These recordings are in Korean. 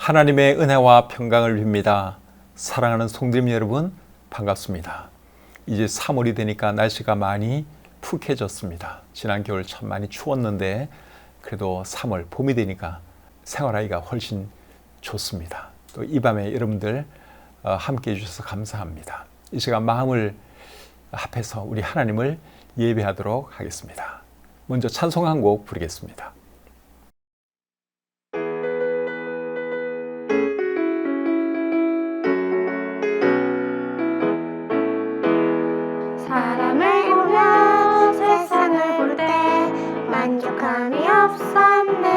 하나님의 은혜와 평강을 빕니다. 사랑하는 성도님 여러분, 반갑습니다. 이제 3월이 되니까 날씨가 많이 푹해졌습니다. 지난 겨울 참 많이 추웠는데 그래도 3월 봄이 되니까 생활하기가 훨씬 좋습니다. 또 이 밤에 여러분들 함께 해주셔서 감사합니다. 이 시간 마음을 합해서 우리 하나님을 예배하도록 하겠습니다. 먼저 찬송 한 곡 부르겠습니다. 사람을 보며 세상을 볼 때 만족함이 없었네.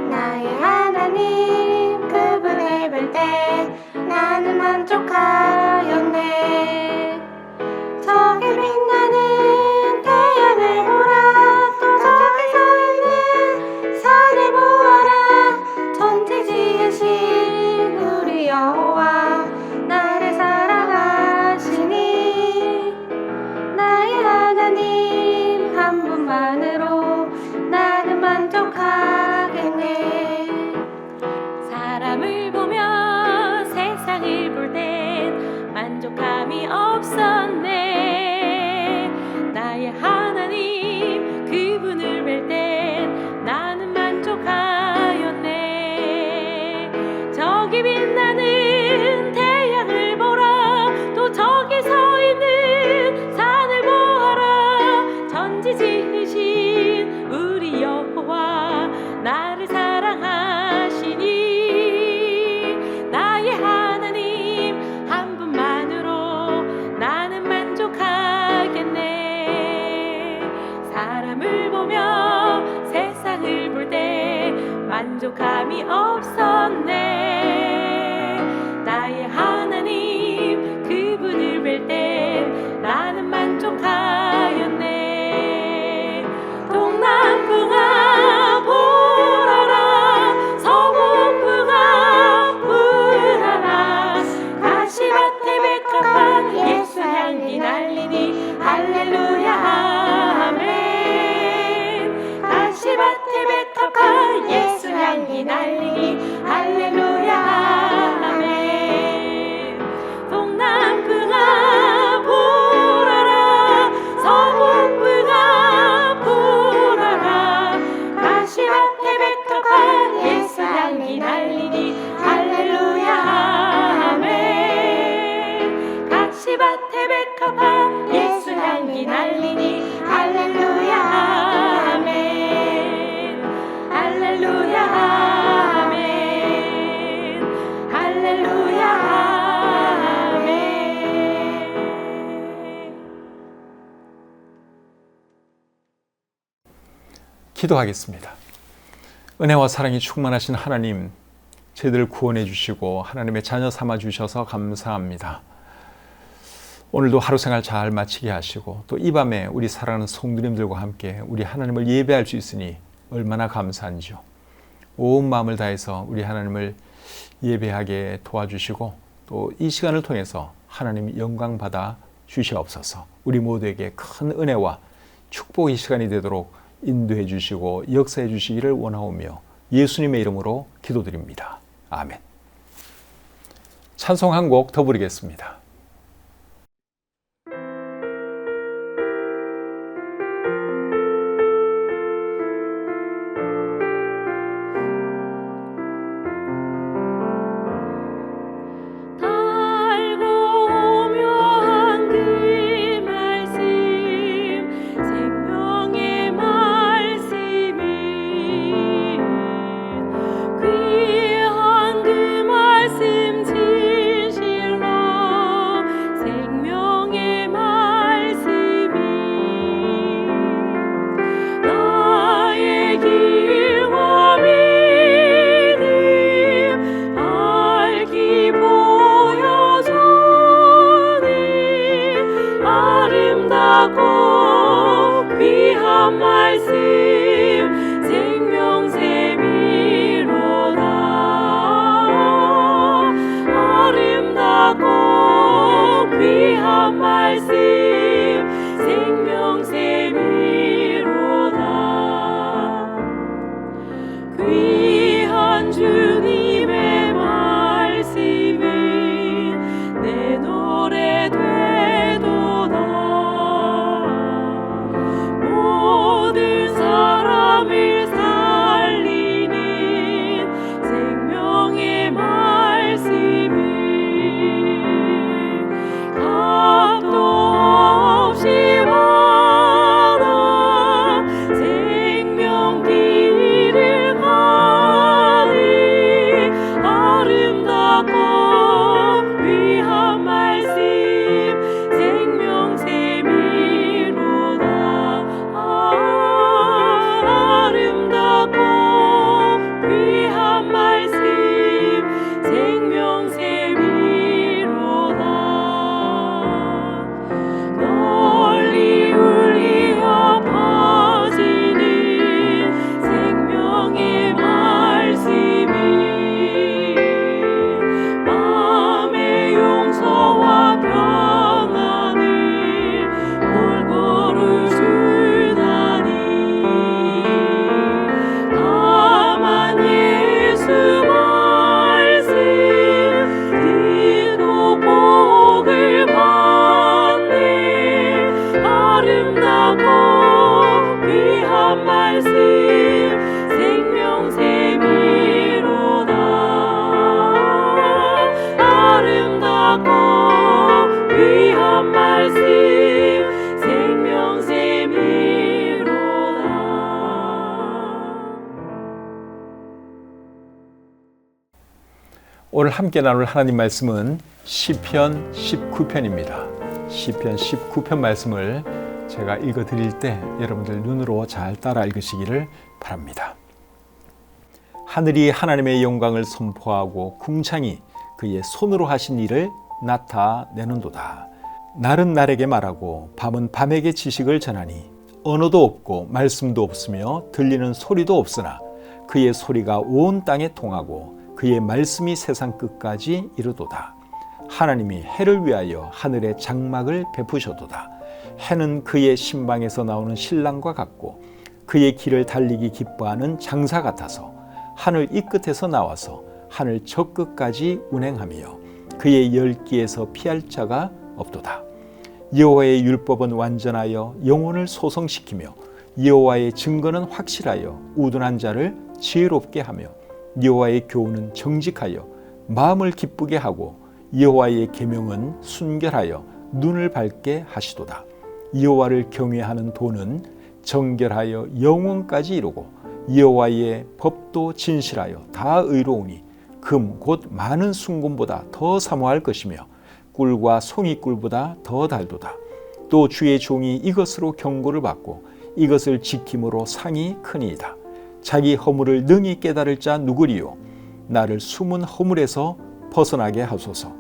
나의 하나님 그분을 볼 때 나는 만족하였네. 저기 빛나는 태양을 보라. 또 저기 서 있는 산을 보아라. 천지 지으신 우리 여호와 나를 사랑하시니 나의 하나님 한 분만으로 나는 만족하겠네. 사람을 보며 세상을 볼 땐 만족함이 없었네. 나의 하나님 그분을 뵐 땐 나는 만족하였네. 저기 빛나는 태양을 보라. 또 저기 서 있는 산을 보아라. 천지 지으신 우리 여호와 나를 사랑하시니 나의 하나님 한 분만으로 나는 만족하겠네. 사람을 보며 세상을 볼 때 만족함이 없었네. 나의 하나님 그분을 뵐 때 나는 만족하였네. 동남풍아 불어라. 서북풍아 불어라. 가시밭에 백합한 예수 향기 날리니 할렐루야 아멘. 가시밭에 백합한 예수 향기 날리니 할렐루야 아멘. 동남풍아 불어라. 서북풍아 불어라. 가시밭에 백합한 예수 향기 날리니 할렐루야 아멘. 가시밭에 백합한 예수 향기 날리니 할렐루야 아멘. 할렐루야 아멘. 할렐루야 아멘. 기도하겠습니다. 은혜와 사랑이 충만하신 하나님, 저희들을 구원해 주시고 하나님의 자녀 삼아 주셔서 감사합니다. 오늘도 하루 생활 잘 마치게 하시고 또 이 밤에 우리 사랑하는 성도님들과 함께 우리 하나님을 예배할 수 있으니 얼마나 감사한지요. 온 마음을 다해서 우리 하나님을 예배하게 도와주시고 또 이 시간을 통해서 하나님 영광 받아 주시옵소서. 우리 모두에게 큰 은혜와 축복의 시간이 되도록 인도해 주시고 역사해 주시기를 원하오며 예수님의 이름으로 기도드립니다. 아멘. 찬송 한 곡 더 부르겠습니다. 귀한 말씀 생명샘이로다. 아름답고 귀한 말씀 생명샘이로다. 귀한 주 귀한 말씀 생명샘이로다. 오늘 함께 나눌 하나님 말씀은 시편 19편입니다. 시편 19편 말씀을 제가 읽어드릴 때 여러분들 눈으로 잘 따라 읽으시기를 바랍니다. 하늘이 하나님의 영광을 선포하고 궁창이 그의 손으로 하신 일을 나타내는도다. 날은 날에게 말하고 밤은 밤에게 지식을 전하니 언어도 없고 말씀도 없으며 들리는 소리도 없으나 그의 소리가 온 땅에 통하고 그의 말씀이 세상 끝까지 이르도다. 하나님이 해를 위하여 하늘에 장막을 베푸셔도다. 해는 그의 신방에서 나오는 신랑과 같고 그의 길을 달리기 기뻐하는 장사 같아서 하늘 이 끝에서 나와서 하늘 저 끝까지 운행하며 그의 열기에서 피할 자가 없도다. 여호와의 율법은 완전하여 영혼을 소성시키며 여호와의 증거는 확실하여 우둔한 자를 지혜롭게 하며 여호와의 교훈은 정직하여 마음을 기쁘게 하고 여호와의 계명은 순결하여 눈을 밝게 하시도다. 여호와를 경외하는 도는 정결하여 영원까지 이루고 여호와의 법도 진실하여 다 의로우니 금 곧 많은 순금보다 더 사모할 것이며 꿀과 송이꿀보다 더 달도다. 또 주의 종이 이것으로 경고를 받고 이것을 지킴으로 상이 크니이다. 자기 허물을 능히 깨달을 자 누구리요? 나를 숨은 허물에서 벗어나게 하소서.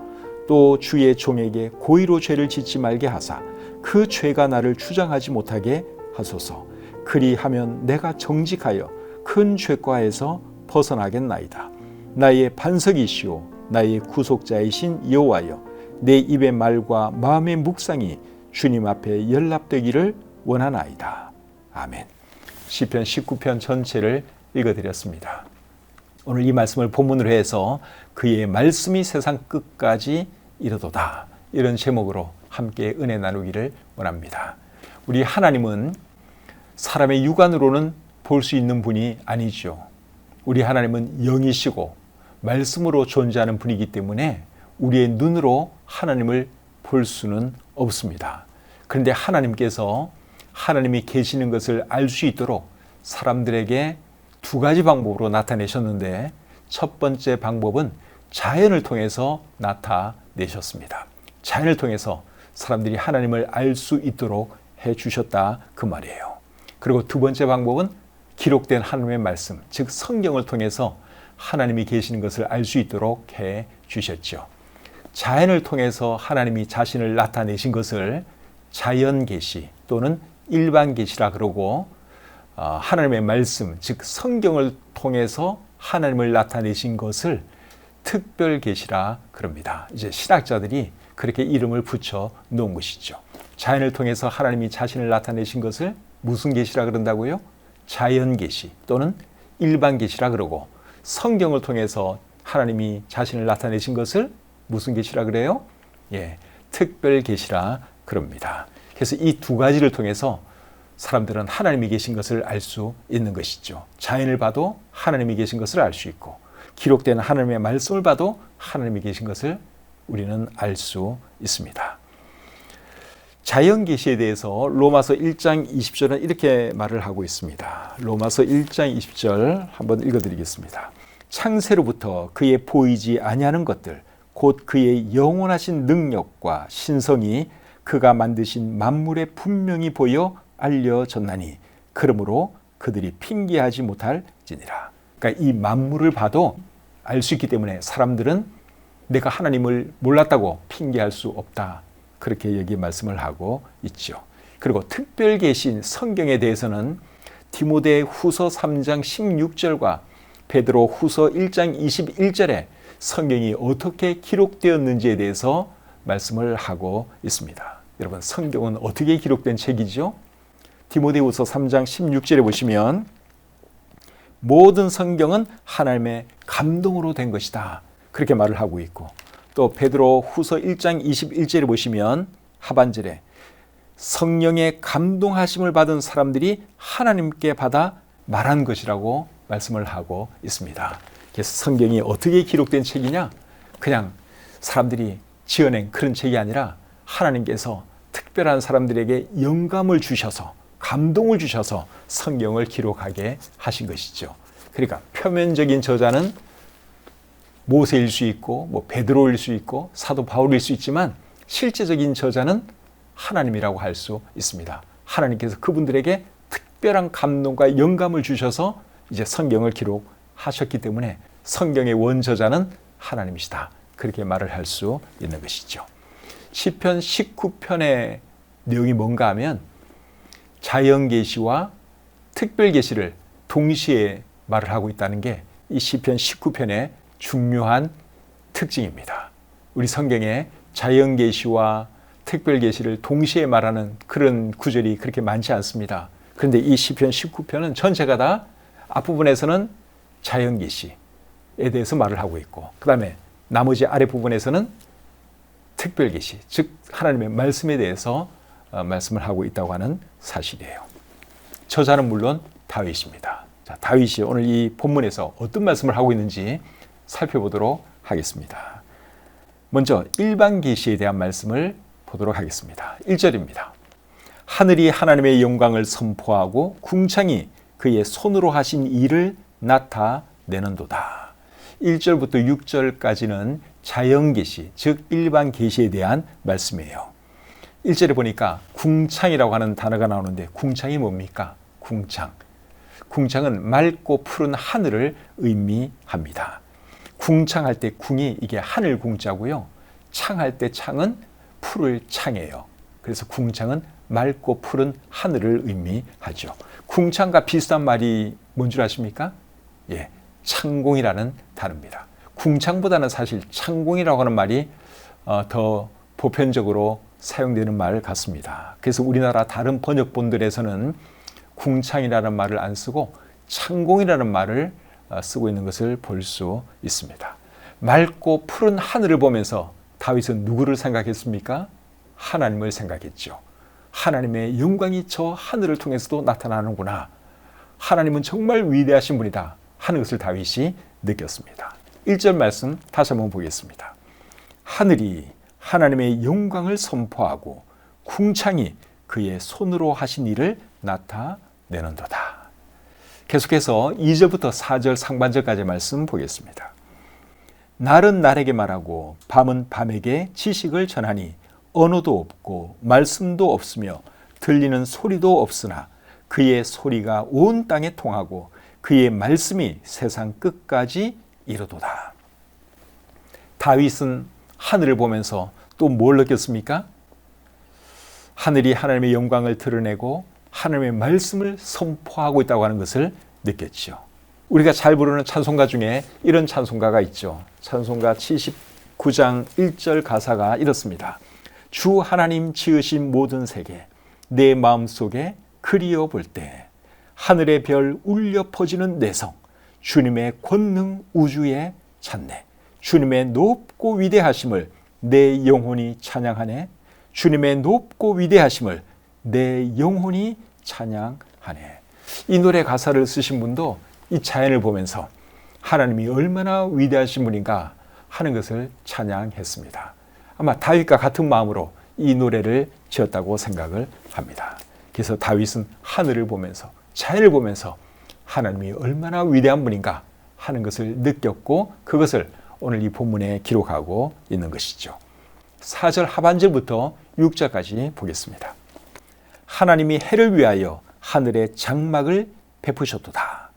또 주의 종에게 고의로 죄를 짓지 말게 하사 그 죄가 나를 주장하지 못하게 하소서. 그리하면 내가 정직하여 큰 죄과에서 벗어나겠나이다. 나의 반석이시오 나의 구속자이신 여호와여, 내 입의 말과 마음의 묵상이 주님 앞에 연락되기를 원하나이다. 아멘. 시편 19편 전체를 읽어드렸습니다. 오늘 이 말씀을 본문으로 해서 그의 말씀이 세상 끝까지 이르도다, 이런 제목으로 함께 은혜 나누기를 원합니다. 우리 하나님은 사람의 육안으로는 볼 수 있는 분이 아니죠. 우리 하나님은 영이시고 말씀으로 존재하는 분이기 때문에 우리의 눈으로 하나님을 볼 수는 없습니다. 그런데 하나님께서 하나님이 계시는 것을 알 수 있도록 사람들에게 두 가지 방법으로 나타내셨는데, 첫 번째 방법은 자연을 통해서 나타내셨습니다. 자연을 통해서 사람들이 하나님을 알 수 있도록 해주셨다, 그 말이에요. 그리고 두 번째 방법은 기록된 하나님의 말씀, 즉 성경을 통해서 하나님이 계시는 것을 알 수 있도록 해주셨죠. 자연을 통해서 하나님이 자신을 나타내신 것을 자연계시 또는 일반계시라 그러고, 하나님의 말씀, 즉 성경을 통해서 하나님을 나타내신 것을 특별계시라 그럽니다. 이제 신학자들이 그렇게 이름을 붙여 놓은 것이죠. 자연을 통해서 하나님이 자신을 나타내신 것을 무슨 계시라 그런다고요? 자연계시 또는 일반계시라 그러고, 성경을 통해서 하나님이 자신을 나타내신 것을 무슨 계시라 그래요? 특별계시라 그럽니다. 그래서 이 두 가지를 통해서 사람들은 하나님이 계신 것을 알 수 있는 것이죠. 자연을 봐도 하나님이 계신 것을 알 수 있고, 기록된 하나님의 말씀을 봐도 하나님이 계신 것을 우리는 알 수 있습니다. 자연계시에 대해서 로마서 1장 20절은 이렇게 말을 하고 있습니다. 로마서 1장 20절 한번 읽어드리겠습니다. 창세로부터 그의 보이지 아니하는 것들, 곧 그의 영원하신 능력과 신성이 그가 만드신 만물에 분명히 보여 알려졌나니 그러므로 그들이 핑계하지 못할지니라. 그러니까 이 만물을 봐도 알 수 있기 때문에 사람들은 내가 하나님을 몰랐다고 핑계할 수 없다, 그렇게 여기 말씀을 하고 있죠. 그리고 특별 계신 성경에 대해서는 디모데 후서 3장 16절과 베드로 후서 1장 21절에 성경이 어떻게 기록되었는지에 대해서 말씀을 하고 있습니다. 여러분, 성경은 어떻게 기록된 책이죠? 디모데후서 3장 16절에 보시면 모든 성경은 하나님의 감동으로 된 것이다, 그렇게 말을 하고 있고, 또 베드로 후서 1장 21절에 보시면 하반절에 성령의 감동하심을 받은 사람들이 하나님께 받아 말한 것이라고 말씀을 하고 있습니다. 그래서 성경이 어떻게 기록된 책이냐? 그냥 사람들이 지어낸 그런 책이 아니라 하나님께서 특별한 사람들에게 영감을 주셔서 감동을 주셔서 성경을 기록하게 하신 것이죠. 그러니까 표면적인 저자는 모세일 수 있고 뭐 베드로일 수 있고 사도 바울일 수 있지만 실제적인 저자는 하나님이라고 할 수 있습니다. 하나님께서 그분들에게 특별한 감동과 영감을 주셔서 이제 성경을 기록하셨기 때문에 성경의 원저자는 하나님이시다. 그렇게 말을 할 수 있는 것이죠. 시편 19편의 내용이 뭔가 하면 자연계시와 특별계시를 동시에 말을 하고 있다는 게 이 시편 19편의 중요한 특징입니다. 우리 성경에 자연계시와 특별계시를 동시에 말하는 그런 구절이 그렇게 많지 않습니다. 그런데 이 시편 19편은 전체가 다 앞부분에서는 자연계시에 대해서 말을 하고 있고 그 다음에 나머지 아랫부분에서는 특별계시, 즉 하나님의 말씀에 대해서 말씀을 하고 있다고 하는 사실이에요. 저자는 물론 다윗입니다. 자, 다윗이 오늘 이 본문에서 어떤 말씀을 하고 있는지 살펴보도록 하겠습니다. 먼저 일반 계시에 대한 말씀을 보도록 하겠습니다. 1절입니다. 하늘이 하나님의 영광을 선포하고 궁창이 그의 손으로 하신 일을 나타내는도다. 1절부터 6절까지는 자연계시, 즉 일반 계시에 대한 말씀이에요. 1절에 보니까 궁창이라고 하는 단어가 나오는데 궁창이 뭡니까? 궁창. 궁창은 맑고 푸른 하늘을 의미합니다. 궁창할 때 궁이 이게 하늘 궁자고요. 창할 때 창은 푸를 창이에요. 그래서 궁창은 맑고 푸른 하늘을 의미하죠. 궁창과 비슷한 말이 뭔 줄 아십니까? 예, 창공이라는 단어입니다. 궁창보다는 사실 창공이라고 하는 말이 더 보편적으로 사용되는 말 같습니다. 그래서 우리나라 다른 번역본들에서는 궁창이라는 말을 안 쓰고 창공이라는 말을 쓰고 있는 것을 볼 수 있습니다. 맑고 푸른 하늘을 보면서 다윗은 누구를 생각했습니까? 하나님을 생각했죠. 하나님의 영광이 저 하늘을 통해서도 나타나는구나. 하나님은 정말 위대하신 분이다 하는 것을 다윗이 느꼈습니다. 1절 말씀 다시 한번 보겠습니다. 하늘이 하나님의 영광을 선포하고 궁창이 그의 손으로 하신 일을 나타내는도다. 계속해서 2절부터 4절 상반절까지 말씀 보겠습니다. 날은 날에게 말하고 밤은 밤에게 지식을 전하니 언어도 없고 말씀도 없으며 들리는 소리도 없으나 그의 소리가 온 땅에 통하고 그의 말씀이 세상 끝까지 이르도다. 다윗은 하늘을 보면서 또 뭘 느꼈습니까? 하늘이 하나님의 영광을 드러내고 하나님의 말씀을 선포하고 있다고 하는 것을 느꼈죠. 우리가 잘 부르는 찬송가 중에 이런 찬송가가 있죠. 찬송가 79장 1절 가사가 이렇습니다. 주 하나님 지으신 모든 세계 내 마음속에 그리워 볼 때 하늘의 별 울려 퍼지는 내성 주님의 권능 우주에 찾네. 주님의 높고 위대하심을 내 영혼이 찬양하네. 주님의 높고 위대하심을 내 영혼이 찬양하네. 이 노래 가사를 쓰신 분도 이 자연을 보면서 하나님이 얼마나 위대하신 분인가 하는 것을 찬양했습니다. 아마 다윗과 같은 마음으로 이 노래를 지었다고 생각을 합니다. 그래서 다윗은 하늘을 보면서 자연을 보면서 하나님이 얼마나 위대한 분인가 하는 것을 느꼈고 그것을 오늘 이 본문에 기록하고 있는 것이죠. 4절 하반절부터 6절까지 보겠습니다. 하나님이 해를 위하여 하늘에 장막을 베푸셨도다.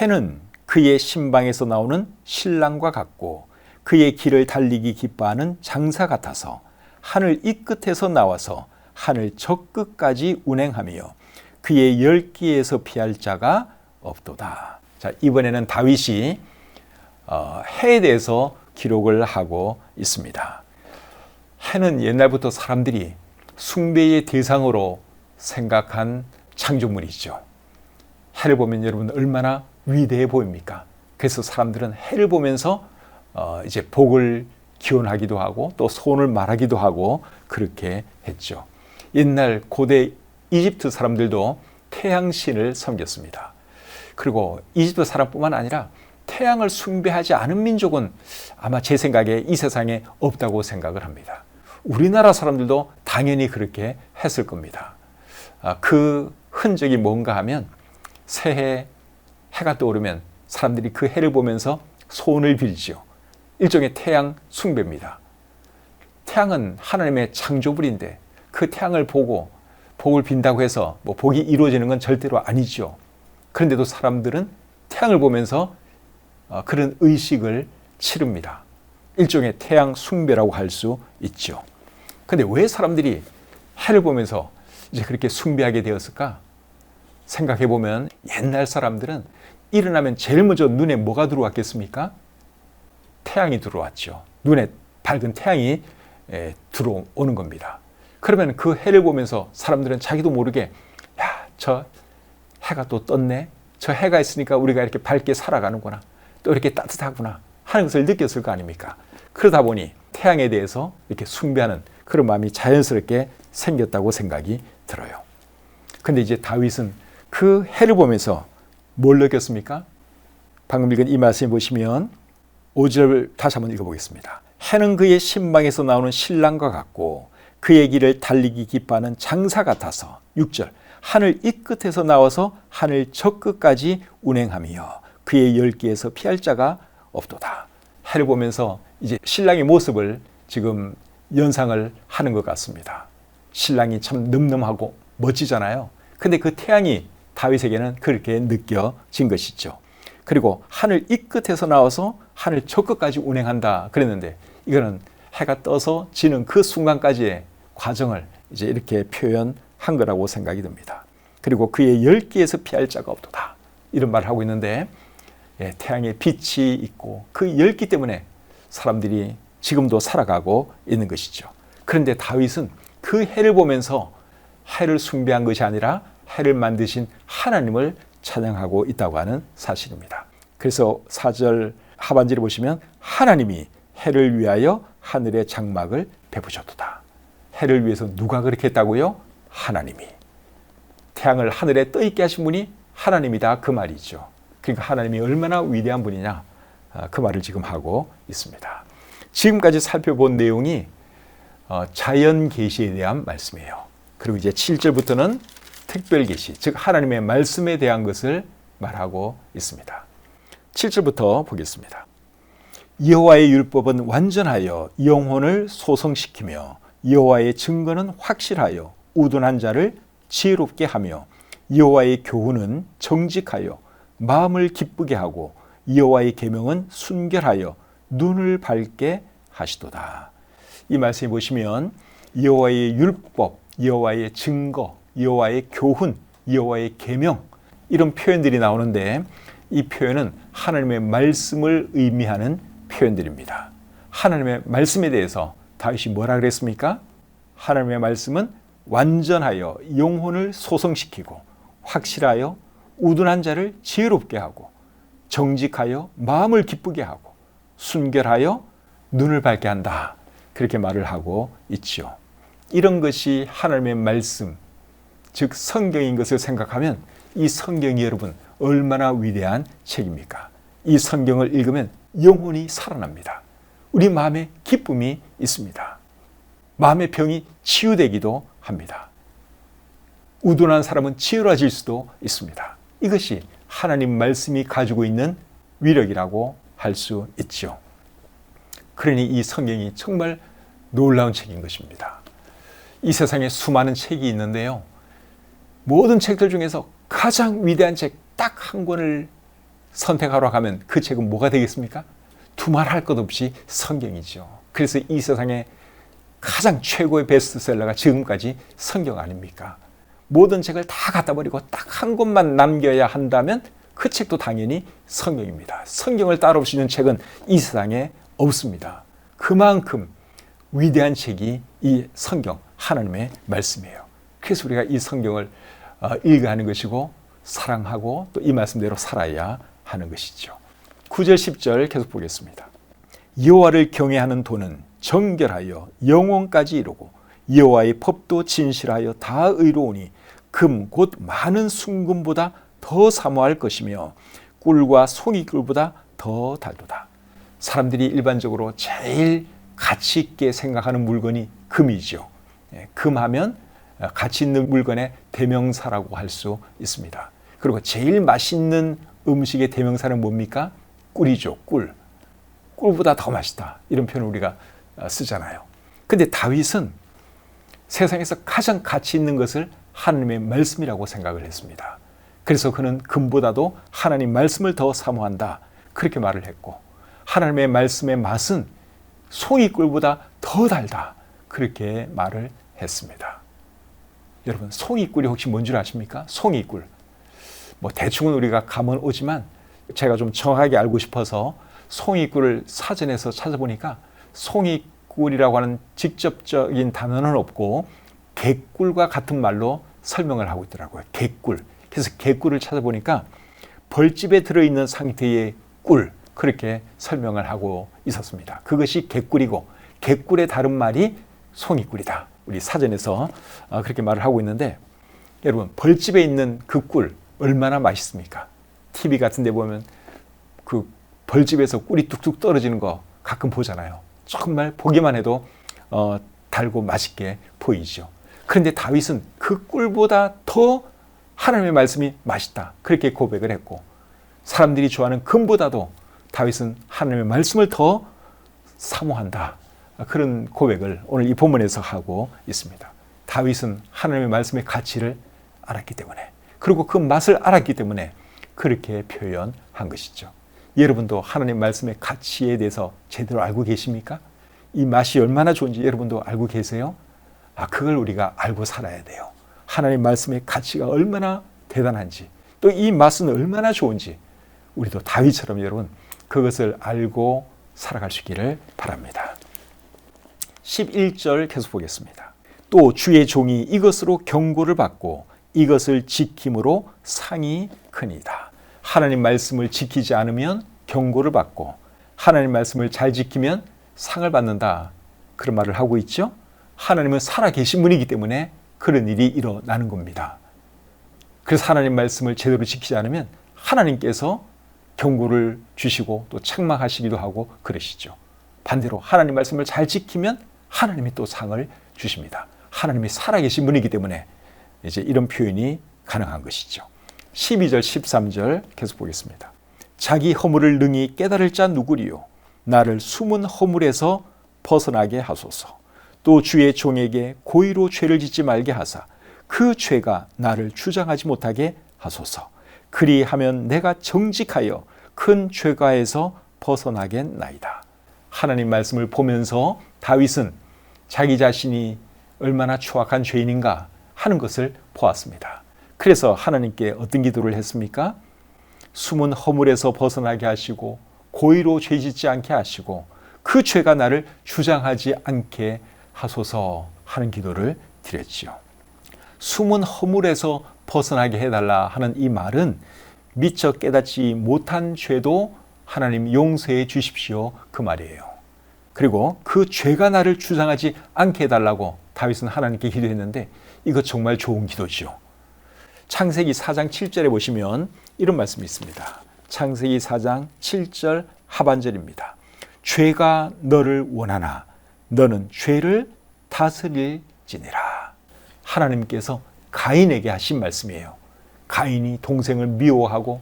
해는 그의 신방에서 나오는 신랑과 같고 그의 길을 달리기 기뻐하는 장사 같아서 하늘 이 끝에서 나와서 하늘 저 끝까지 운행하며 그의 열기에서 피할 자가 없도다. 자, 이번에는 다윗이 해에 대해서 기록을 하고 있습니다. 해는 옛날부터 사람들이 숭배의 대상으로 생각한 창조물이죠. 해를 보면 여러분 얼마나 위대해 보입니까? 그래서 사람들은 해를 보면서 이제 복을 기원하기도 하고 또 소원을 말하기도 하고 그렇게 했죠. 옛날 고대 이집트 사람들도 태양신을 섬겼습니다. 그리고 이집트 사람뿐만 아니라 태양을 숭배하지 않은 민족은 아마 제 생각에 이 세상에 없다고 생각을 합니다. 우리나라 사람들도 당연히 그렇게 했을 겁니다. 그 흔적이 뭔가 하면 새해 해가 떠오르면 사람들이 그 해를 보면서 소원을 빌지요. 일종의 태양 숭배입니다. 태양은 하나님의 창조물인데 그 태양을 보고 복을 빈다고 해서 뭐 복이 이루어지는 건 절대로 아니죠. 그런데도 사람들은 태양을 보면서 그런 의식을 치릅니다. 일종의 태양 숭배라고 할 수 있죠. 그런데 왜 사람들이 해를 보면서 이제 그렇게 숭배하게 되었을까? 생각해 보면 옛날 사람들은 일어나면 제일 먼저 눈에 뭐가 들어왔겠습니까? 태양이 들어왔죠. 눈에 밝은 태양이 들어오는 겁니다. 그러면 그 해를 보면서 사람들은 자기도 모르게 야, 저 해가 또 떴네. 저 해가 있으니까 우리가 이렇게 밝게 살아가는구나. 또 이렇게 따뜻하구나 하는 것을 느꼈을 거 아닙니까? 그러다 보니 태양에 대해서 이렇게 숭배하는 그런 마음이 자연스럽게 생겼다고 생각이 들어요. 근데 이제 다윗은 그 해를 보면서 뭘 느꼈습니까? 방금 읽은 이 말씀 보시면 5절 다시 한번 읽어보겠습니다. 해는 그의 신방에서 나오는 신랑과 같고 그의 길을 달리기 기뻐하는 장사 같아서 6절 하늘 이 끝에서 나와서 하늘 저 끝까지 운행하며 그의 열기에서 피할 자가 없도다. 해를 보면서 이제 신랑의 모습을 지금 연상을 하는 것 같습니다. 신랑이 참 늠름하고 멋지잖아요. 근데 그 태양이 다윗에게는 그렇게 느껴진 것이죠. 그리고 하늘 이 끝에서 나와서 하늘 저 끝까지 운행한다 그랬는데 이거는 해가 떠서 지는 그 순간까지의 과정을 이제 이렇게 표현한 거라고 생각이 듭니다. 그리고 그의 열기에서 피할 자가 없도다 이런 말을 하고 있는데 태양의 빛이 있고 그 열기 때문에 사람들이 지금도 살아가고 있는 것이죠. 그런데 다윗은 그 해를 보면서 해를 숭배한 것이 아니라 해를 만드신 하나님을 찬양하고 있다고 하는 사실입니다. 그래서 4절 하반절에 보시면 하나님이 해를 위하여 하늘의 장막을 베푸셨도다. 해를 위해서 누가 그렇게 했다고요? 하나님이. 태양을 하늘에 떠있게 하신 분이 하나님이다 그 말이죠. 그러니까 하나님이 얼마나 위대한 분이냐 그 말을 지금 하고 있습니다. 지금까지 살펴본 내용이 자연 계시에 대한 말씀이에요. 그리고 이제 7절부터는 특별 계시, 즉 하나님의 말씀에 대한 것을 말하고 있습니다. 7절부터 보겠습니다. 여호와의 율법은 완전하여 영혼을 소성시키며 여호와의 증거는 확실하여 우둔한 자를 지혜롭게 하며 여호와의 교훈은 정직하여 마음을 기쁘게 하고 여호와의 계명은 순결하여 눈을 밝게 하시도다. 이 말씀에 보시면 여호와의 율법, 여호와의 증거, 여호와의 교훈, 여호와의 계명 이런 표현들이 나오는데 이 표현은 하나님의 말씀을 의미하는 표현들입니다. 하나님의 말씀에 대해서 다윗이 뭐라 그랬습니까? 하나님의 말씀은 완전하여 영혼을 소성시키고 확실하여 우둔한 자를 지혜롭게 하고 정직하여 마음을 기쁘게 하고 순결하여 눈을 밝게 한다. 그렇게 말을 하고 있죠. 이런 것이 하나님의 말씀, 즉 성경인 것을 생각하면 이 성경이 여러분 얼마나 위대한 책입니까? 이 성경을 읽으면 영혼이 살아납니다. 우리 마음에 기쁨이 있습니다. 마음의 병이 치유되기도 합니다. 우둔한 사람은 치유해질 수도 있습니다. 이것이 하나님 말씀이 가지고 있는 위력이라고 할 수 있죠. 그러니 이 성경이 정말 놀라운 책인 것입니다. 이 세상에 수많은 책이 있는데요. 모든 책들 중에서 가장 위대한 책 딱 한 권을 선택하러 가면 그 책은 뭐가 되겠습니까? 두말할 것 없이 성경이죠. 그래서 이 세상에 가장 최고의 베스트셀러가 지금까지 성경 아닙니까? 모든 책을 다 갖다 버리고 딱 한 권만 남겨야 한다면 그 책도 당연히 성경입니다. 성경을 따라올 수 있는 책은 이 세상에 없습니다. 그만큼 위대한 책이 이 성경, 하나님의 말씀이에요. 그래서 우리가 이 성경을 읽어야 하는 것이고 사랑하고 또 이 말씀대로 살아야 하는 것이죠. 9절 10절 계속 보겠습니다. 여호와를 경외하는 도는 정결하여 영원까지 이루고 여호와의 법도 진실하여 다 의로우니 금 곧 많은 순금보다 더 사모할 것이며 꿀과 송이꿀보다 더 달도다. 사람들이 일반적으로 제일 가치 있게 생각하는 물건이 금이죠. 금하면 가치 있는 물건의 대명사라고 할 수 있습니다. 그리고 제일 맛있는 음식의 대명사는 뭡니까? 꿀이죠. 꿀. 꿀보다 더 맛있다. 이런 표현을 우리가 쓰잖아요. 근데 다윗은 세상에서 가장 가치 있는 것을 하나님의 말씀이라고 생각을 했습니다. 그래서 그는 금보다도 하나님 말씀을 더 사모한다. 그렇게 말을 했고, 하나님의 말씀의 맛은 송이꿀보다 더 달다. 그렇게 말을 했습니다. 여러분, 송이꿀이 혹시 뭔 줄 아십니까? 송이꿀. 뭐 대충은 우리가 감은 오지만 제가 좀 정확하게 알고 싶어서 송이꿀을 사전에서 찾아보니까 송이꿀이라고 하는 직접적인 단어는 없고 개꿀과 같은 말로 설명을 하고 있더라고요. 개꿀. 그래서 개꿀을 찾아보니까 벌집에 들어있는 상태의 꿀, 그렇게 설명을 하고 있었습니다. 그것이 개꿀이고 개꿀의 다른 말이 송이꿀이다. 우리 사전에서 그렇게 말을 하고 있는데, 여러분, 벌집에 있는 그 꿀 얼마나 맛있습니까? TV 같은 데 보면 그 벌집에서 꿀이 뚝뚝 떨어지는 거 가끔 보잖아요. 정말 보기만 해도 달고 맛있게 보이죠. 그런데 다윗은 그 꿀보다 더 하나님의 말씀이 맛있다. 그렇게 고백을 했고, 사람들이 좋아하는 금보다도 다윗은 하나님의 말씀을 더 사모한다. 그런 고백을 오늘 이 본문에서 하고 있습니다. 다윗은 하나님의 말씀의 가치를 알았기 때문에, 그리고 그 맛을 알았기 때문에 그렇게 표현한 것이죠. 여러분도 하나님 말씀의 가치에 대해서 제대로 알고 계십니까? 이 맛이 얼마나 좋은지 여러분도 알고 계세요? 그걸 우리가 알고 살아야 돼요. 하나님 말씀의 가치가 얼마나 대단한지, 또 이 맛은 얼마나 좋은지 우리도 다윗처럼 여러분 그것을 알고 살아갈 수 있기를 바랍니다. 11절 계속 보겠습니다. 또 주의 종이 이것으로 경고를 받고 이것을 지킴으로 상이 크니이다. 하나님 말씀을 지키지 않으면 경고를 받고 하나님 말씀을 잘 지키면 상을 받는다. 그런 말을 하고 있죠. 하나님은 살아계신 분이기 때문에 그런 일이 일어나는 겁니다. 그래서 하나님 말씀을 제대로 지키지 않으면 하나님께서 경고를 주시고 또 책망하시기도 하고 그러시죠. 반대로 하나님 말씀을 잘 지키면 하나님이 또 상을 주십니다. 하나님이 살아계신 분이기 때문에 이제 이런 표현이 가능한 것이죠. 12절 13절 계속 보겠습니다. 자기 허물을 능히 깨달을 자 누구리요? 나를 숨은 허물에서 벗어나게 하소서. 또 주의 종에게 고의로 죄를 짓지 말게 하사 그 죄가 나를 주장하지 못하게 하소서. 그리하면 내가 정직하여 큰 죄가에서 벗어나겠나이다. 하나님 말씀을 보면서 다윗은 자기 자신이 얼마나 추악한 죄인인가 하는 것을 보았습니다. 그래서 하나님께 어떤 기도를 했습니까? 숨은 허물에서 벗어나게 하시고 고의로 죄 짓지 않게 하시고 그 죄가 나를 주장하지 않게 하소서 하는 기도를 드렸지요. 숨은 허물에서 벗어나게 해달라 하는 이 말은 미처 깨닫지 못한 죄도 하나님 용서해 주십시오 그 말이에요. 그리고 그 죄가 나를 주장하지 않게 해달라고 다윗은 하나님께 기도했는데 이거 정말 좋은 기도죠. 창세기 4장 7절에 보시면 이런 말씀이 있습니다. 창세기 4장 7절 하반절입니다. 죄가 너를 원하나 너는 죄를 다스릴지니라. 하나님께서 가인에게 하신 말씀이에요. 가인이 동생을 미워하고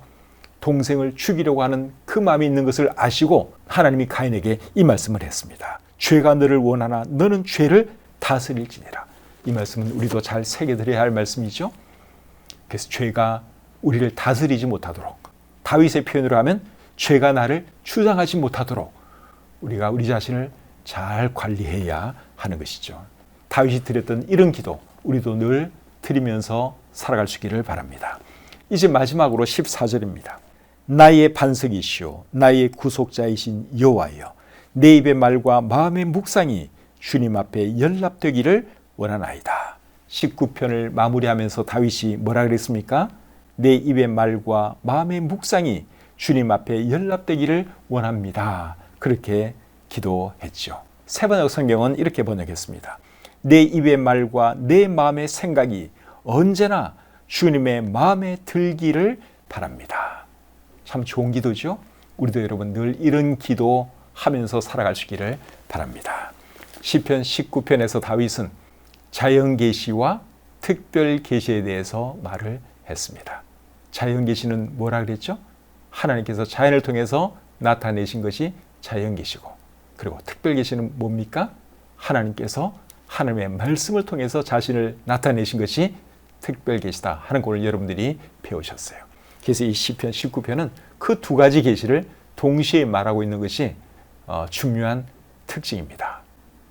동생을 죽이려고 하는 그 마음이 있는 것을 아시고 하나님이 가인에게 이 말씀을 했습니다. 죄가 너를 원하나 너는 죄를 다스릴지니라. 이 말씀은 우리도 잘 새겨드려야 할 말씀이죠. 그래서 죄가 우리를 다스리지 못하도록, 다윗의 표현으로 하면 죄가 나를 주장하지 못하도록 우리가 우리 자신을 잘 관리해야 하는 것이죠. 다윗이 드렸던 이런 기도 우리도 늘 드리면서 살아갈 수 있기를 바랍니다. 이제 마지막으로 14절입니다. 나의 반석이시오 나의 구속자이신 여호와여 내 입의 말과 마음의 묵상이 주님 앞에 연락되기를 원하나이다. 19편을 마무리하면서 다윗이 뭐라 그랬습니까? 내 입의 말과 마음의 묵상이 주님 앞에 연락되기를 원합니다. 그렇게 기도했죠. 세번역 성경은 이렇게 번역했습니다. 내 입의 말과 내 마음의 생각이 언제나 주님의 마음에 들기를 바랍니다. 참 좋은 기도죠. 우리도 여러분 늘 이런 기도하면서 살아갈 수 있기를 바랍니다. 시편 19편에서 다윗은 자연 계시와 특별 계시에 대해서 말을 했습니다. 자연 계시는 뭐라 그랬죠? 하나님께서 자연을 통해서 나타내신 것이 자연 계시고, 그리고 특별 계시는 뭡니까? 하나님께서 하나님의 말씀을 통해서 자신을 나타내신 것이 특별 계시다 하는 걸 여러분들이 배우셨어요. 그래서 이 시편 19편은 그 두 가지 계시를 동시에 말하고 있는 것이 중요한 특징입니다.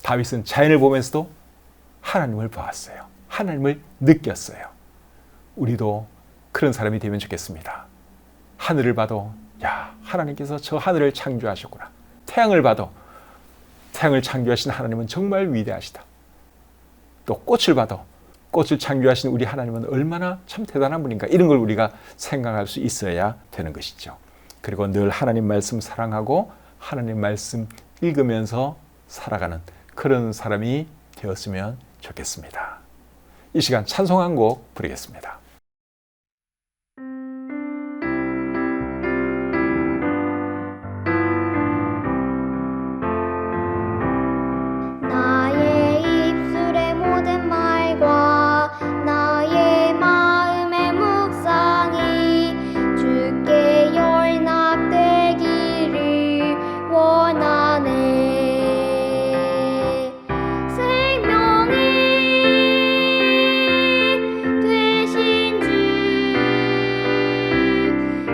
다윗은 자연을 보면서도 하나님을 보았어요. 하나님을 느꼈어요. 우리도 그런 사람이 되면 좋겠습니다. 하늘을 봐도 야, 하나님께서 저 하늘을 창조하셨구나. 태양을 봐도 태양을 창조하신 하나님은 정말 위대하시다. 또 꽃을 봐도 꽃을 창조하신 우리 하나님은 얼마나 참 대단한 분인가, 이런 걸 우리가 생각할 수 있어야 되는 것이죠. 그리고 늘 하나님 말씀 사랑하고 하나님 말씀 읽으면서 살아가는 그런 사람이 되었으면 좋겠습니다. 이 시간 찬송 한 곡 부르겠습니다. 나의 입술의 모든 말과 나의 마음의 묵상이 주께 연락되기를 원하네. 생명이 되신 주,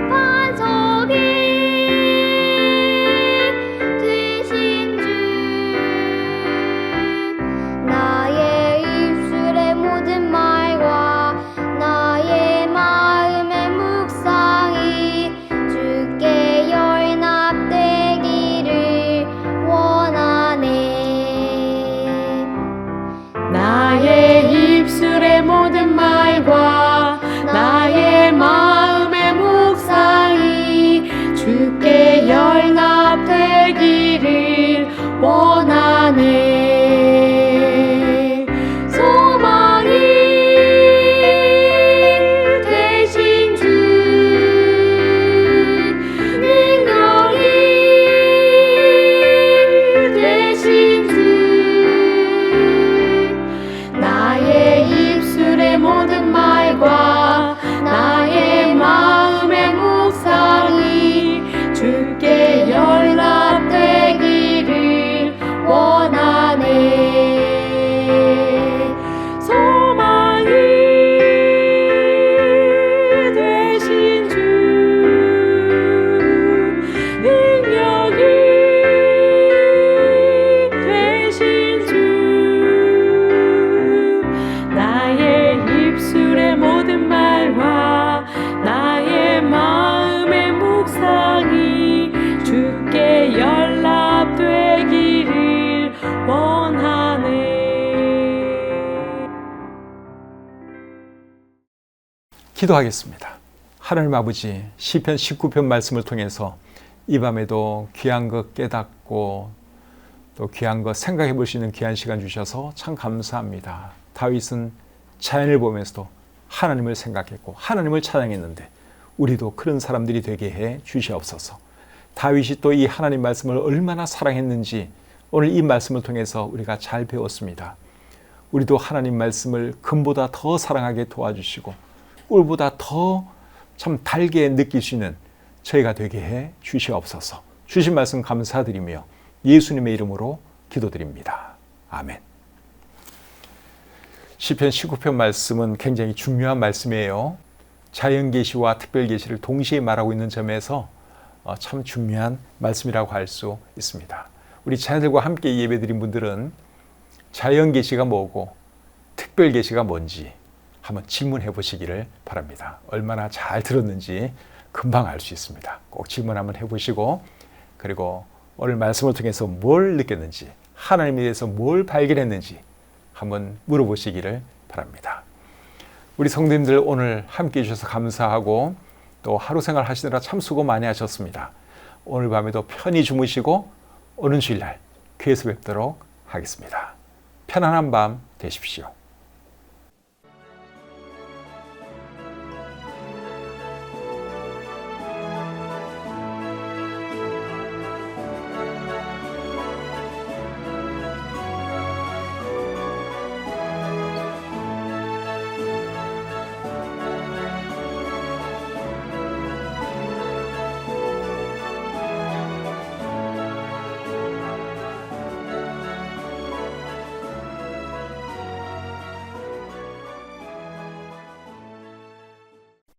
반석이 되신 주, 나의 입술의 모든 말과 나의 마음의 묵상이 주께 연락되기를 원하네. 나의 입술의 모든 말과 나의 마음의 묵상이 주께 연락되기를 원하네. 소망이 되신 주, 능력이 되신 주, 나의 입술의 모든 말과 나의 마음의 묵상이 주께 연락되기를 원하네. 소망이 되신 주, 능력이 되신 주, 나의 입술의 모든 말과 나의 마음의 묵상이 주께 연락되기를 원하네. 기도하겠습니다. 하나님 아버지, 시편 19편 말씀을 통해서 이 밤에도 귀한 것 깨닫고 또 귀한 것 생각해 볼 수 있는 귀한 시간 주셔서 참 감사합니다. 다윗은 자연을 보면서도 하나님을 생각했고 하나님을 찬양했는데 우리도 그런 사람들이 되게 해 주시옵소서. 다윗이 또 이 하나님 말씀을 얼마나 사랑했는지 오늘 이 말씀을 통해서 우리가 잘 배웠습니다. 우리도 하나님 말씀을 금보다 더 사랑하게 도와주시고 꿀보다 더 참 달게 느낄 수 있는 저희가 되게 해 주시옵소서. 주신 말씀 감사드리며 예수님의 이름으로 기도드립니다. 아멘. 시편 19편 말씀은 굉장히 중요한 말씀이에요. 자연 계시와 특별 계시를 동시에 말하고 있는 점에서 참 중요한 말씀이라고 할 수 있습니다. 우리 자녀들과 함께 예배드린 분들은 자연 계시가 뭐고 특별 계시가 뭔지 한번 질문해 보시기를 바랍니다. 얼마나 잘 들었는지 금방 알 수 있습니다. 꼭 질문 한번 해보시고, 그리고 오늘 말씀을 통해서 뭘 느꼈는지, 하나님에 대해서 뭘 발견했는지 한번 물어보시기를 바랍니다. 우리 성도님들 오늘 함께 해주셔서 감사하고 또 하루 생활 하시느라 참 수고 많이 하셨습니다. 오늘 밤에도 편히 주무시고 오는 주일날 교회에서 뵙도록 하겠습니다. 편안한 밤 되십시오.